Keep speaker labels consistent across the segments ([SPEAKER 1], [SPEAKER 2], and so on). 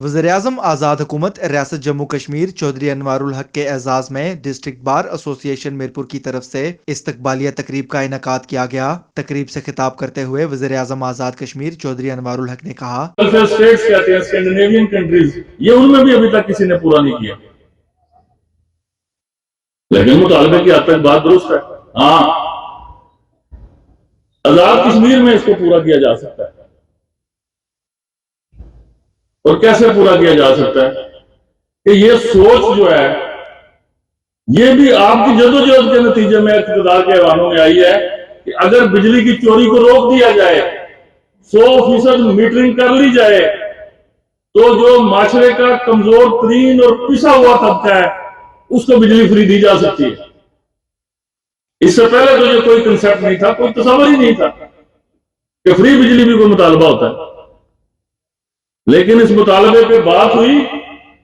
[SPEAKER 1] وزیراعظم آزاد حکومت ریاست جموں کشمیر چودھری انوار الحق کے اعزاز میں ڈسٹرکٹ بار ایسوسی ایشن میرپور کی طرف سے استقبالیہ تقریب کا انعقاد کیا گیا۔ تقریب سے خطاب کرتے ہوئے وزیراعظم آزاد کشمیر چودھری انوار الحق نے کہا،
[SPEAKER 2] اسٹیٹس کہتے ہیں اسکینڈینیوین کنٹریز، یہ ان میں بھی ابھی تک کسی نے پورا نہیں کیا، لیکن مطالبے کی حد تک بات درست ہے۔ ہاں، آزاد کشمیر میں اس کو پورا کیا جا سکتا ہے، اور کیسے پورا کیا جا سکتا ہے کہ یہ سوچ جو ہے یہ بھی آپ کی جدوجہد کے نتیجے میں اقتدار کے ایوانوں میں آئی ہے کہ اگر بجلی کی چوری کو روک دیا جائے، 100% میٹرنگ کر لی جائے، تو جو معاشرے کا کمزور ترین اور پسا ہوا طبقہ ہے اس کو بجلی فری دی جا سکتی ہے۔ اس سے پہلے تو یہ کوئی کنسپٹ نہیں تھا، کوئی تصور ہی نہیں تھا کہ فری بجلی بھی کوئی مطالبہ ہوتا ہے، لیکن اس مطالبے پہ بات ہوئی،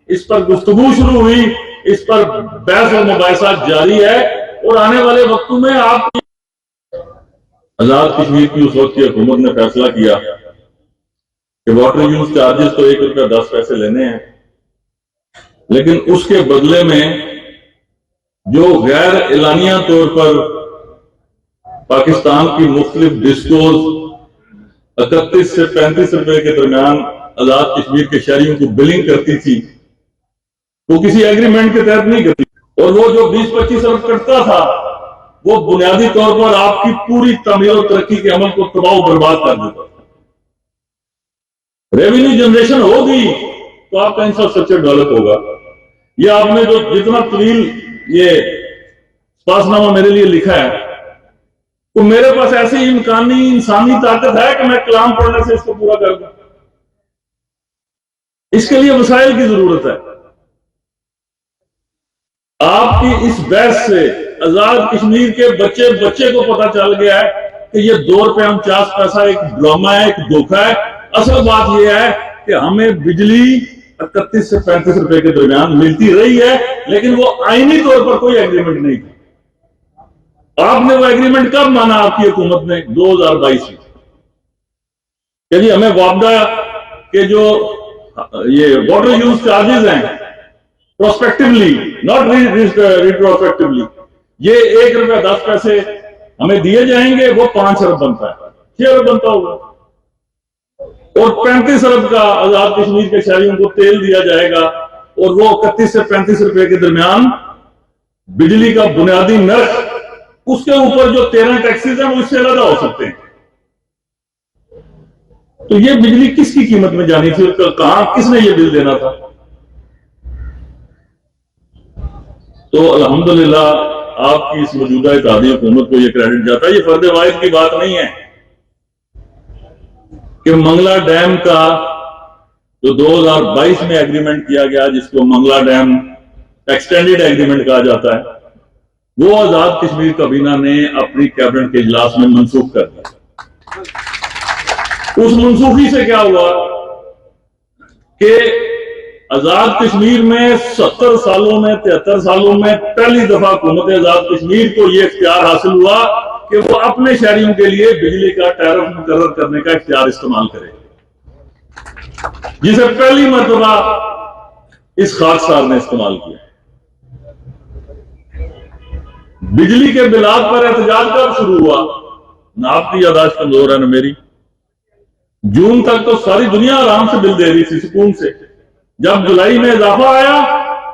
[SPEAKER 2] اس پر گفتگو شروع ہوئی، اس پر بحث و مباحثہ جاری ہے، اور آنے والے وقتوں میں آپ آزاد کشمیر کی اس وقت کی حکومت نے فیصلہ کیا کہ واٹر یوز چارجز تو 1 روپیہ 10 پیسے لینے ہیں، لیکن اس کے بدلے میں جو غیر اعلانیہ طور پر پاکستان کی مختلف ڈسکوز 31 سے 35 روپے کے درمیان آزاد کشمیر کے شہریوں کو بلنگ کرتی تھی، وہ کسی ایگریمنٹ کے تحت نہیں کرتی، اور وہ جو 20-25 ارب کٹتا تھا وہ بنیادی طور پر آپ کی پوری تعمیر و ترقی کے عمل کو تباہ و برباد کر دیتا تھا۔ ریونیو جنریشن ہوگی تو آپ کا انفراسٹرکچر ڈیولپ ہوگا۔ یہ آپ نے جو جتنا طویل یہ پاسنامہ میرے لیے لکھا ہے، تو میرے پاس ایسی امکانی انسانی طاقت ہے کہ میں کلام پڑھنے سے اس کو پورا کر دوں۔ اس کے لیے وسائل کی ضرورت ہے۔ آپ کی اس بحث سے آزاد کشمیر کے بچے کو پتا چل گیا ہے کہ یہ 2 روپے 49 پیسہ ایک ڈرامہ ہے، ایک دھوکہ ہے۔ اصل بات یہ ہے کہ ہمیں بجلی 31 سے 35 روپے کے درمیان ملتی رہی ہے، لیکن وہ آئینی طور پر کوئی ایگریمنٹ نہیں تھی۔ آپ نے وہ ایگریمنٹ کب مانا آپ کی حکومت نے؟ 2022 میں کہ جی ہمیں وابدہ کے جو یہ واٹر یوز چارجز ہیں پروسپیکٹیولی ناٹ ریٹروسپیکٹیولی، یہ 1 روپیہ 10 پیسے ہمیں دیے جائیں گے، وہ 5 ارب بنتا ہے، 6 ارب بنتا ہوگا، اور 35 ارب کا آزاد کشمیر کے شہریوں کو تیل دیا جائے گا، اور وہ 31 سے 35 روپے کے درمیان بجلی کا بنیادی نرخ، اس کے اوپر جو 13 ٹیکسز ہیں وہ اس سے علیحدہ ہو سکتے ہیں۔ تو یہ بجلی کس کی قیمت میں جانی تھی، کہاں کس نے یہ بل دینا تھا؟ تو الحمدللہ آپ کی اس موجودہ اتحادی حکومت کو یہ کریڈٹ جاتا ہے۔ یہ فرد واحد کی بات نہیں ہے کہ منگلا ڈیم کا جو 2022 میں ایگریمنٹ کیا گیا، جس کو منگلا ڈیم ایکسٹینڈیڈ ایگریمنٹ کہا جاتا ہے، وہ آزاد کشمیر کابینہ نے اپنی کیبنٹ کے اجلاس میں منسوخ کر دیا۔ اس منسوخی سے کیا ہوا کہ آزاد کشمیر میں 70 سالوں میں 73 سالوں میں پہلی دفعہ حکومت آزاد کشمیر کو یہ اختیار حاصل ہوا کہ وہ اپنے شہریوں کے لیے بجلی کا ٹیرف مقرر کرنے کا اختیار استعمال کرے، جسے پہلی مرتبہ اس خاکسار نے استعمال کیا۔ بجلی کے بلات پر احتجاج کب شروع ہوا؟ نہ آپ کی یادداشت کمزور ہے نہ میری۔ جون تک تو ساری دنیا آرام سے بل دے رہی تھی، سکون سے۔ جب جولائی میں اضافہ آیا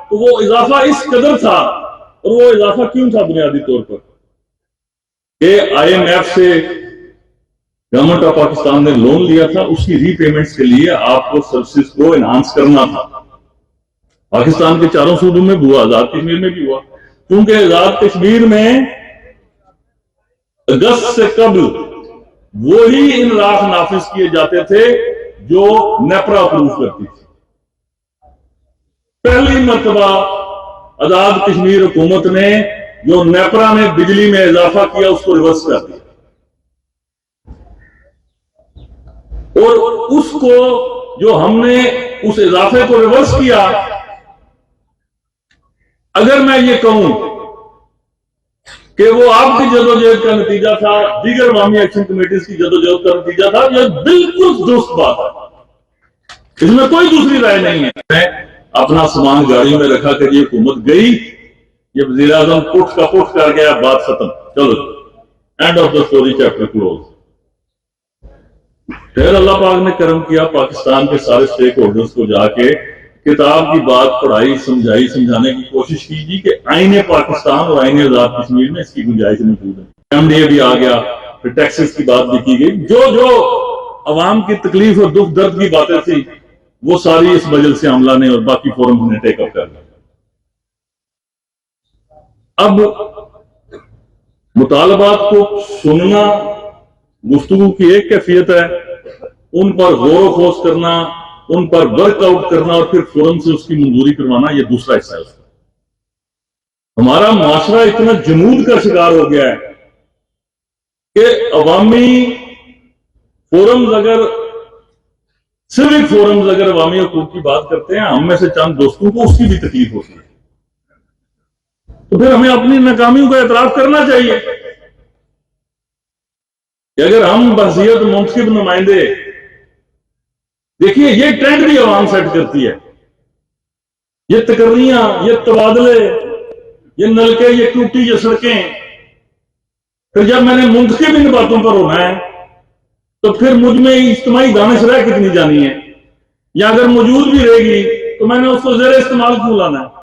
[SPEAKER 2] تو وہ اضافہ اس قدر تھا، اور وہ اضافہ کیوں تھا؟ بنیادی طور پر کہ آئی ایم ایف سے گورنمنٹ آف پاکستان نے لون لیا تھا، اس کی ری پیمنٹس کے لیے آپ کو سروسز کو انہانس کرنا تھا۔ پاکستان کے چاروں صوبوں میں بھی ہوا، آزاد کشمیر میں بھی ہوا، کیونکہ آزاد کشمیر میں اگست سے قبل وہی انراف نافذ کیے جاتے تھے جو نیپرا اپروو کرتی تھی۔ پہلی مرتبہ آزاد کشمیر حکومت نے جو نیپرا نے بجلی میں اضافہ کیا اس کو ریورس کر دیا، اور اس کو جو ہم نے اس اضافے کو ریورس کیا، اگر میں یہ کہوں کہ وہ آپ کی جدوجہد کا نتیجہ تھا، دیگر عوامی ایکشن کمیٹیز کی جدوجہد کا نتیجہ تھا، یہ بالکل درست بات ہے اس میں کوئی دوسری رائے نہیں ہے. میں اپنا سامان گاڑی میں رکھا کہ یہ حکومت گئی, یہ وزیر اعظم پٹھ کا پٹھ کر گیا, بات ختم, چلو end of the story, chapter close. پھر اللہ پاک نے کرم کیا, پاکستان کے سارے اسٹیک ہولڈرز کو جا کے کتاب کی بات پڑھائی, سمجھائی, سمجھانے کی کوشش کی جی کہ آئین پاکستان اور آئین آزاد کشمیر میں اس کی گنجائش موجود ہے. ایم ڈی اے بھی آ گیا, پھر ٹیکسز کی بات بھی کی گئی, جو عوام کی تکلیف اور دکھ درد کی باتیں تھی وہ ساری اس مجلس عاملہ نے اور باقی فورم نے ٹیک اپ کر لیا. اب مطالبات کو سننا گفتگو کی ایک کیفیت ہے, ان پر غور و خوض کرنا, ان پر ورک آؤٹ کرنا اور پھر فورم سے اس کی منظوری کروانا یہ دوسرا حصہ ہے. ہمارا معاشرہ اتنا جمود کا شکار ہو گیا ہے کہ عوامی فورمز اگر سوک فورمز اگر عوامی حقوق کی بات کرتے ہیں, ہم میں سے چند دوستوں کو اس کی بھی تکلیف ہوتی ہے, تو پھر ہمیں اپنی ناکامیوں کا اعتراف کرنا چاہیے کہ اگر ہم بحثیت منتخب نمائندے, دیکھیے یہ ٹرینڈ بھی عوام سیٹ کرتی ہے, یہ تقرریاں, یہ تبادلے, یہ نلکے, یہ ٹوٹی, یہ سڑکیں, پھر جب میں نے منتخب ان باتوں پر ہونا ہے تو پھر مجھ میں اجتماعی دانش رہ کتنی جانی ہے, یا اگر موجود بھی رہے گی تو میں نے اس کو زیر استعمال کیوں لانا ہے.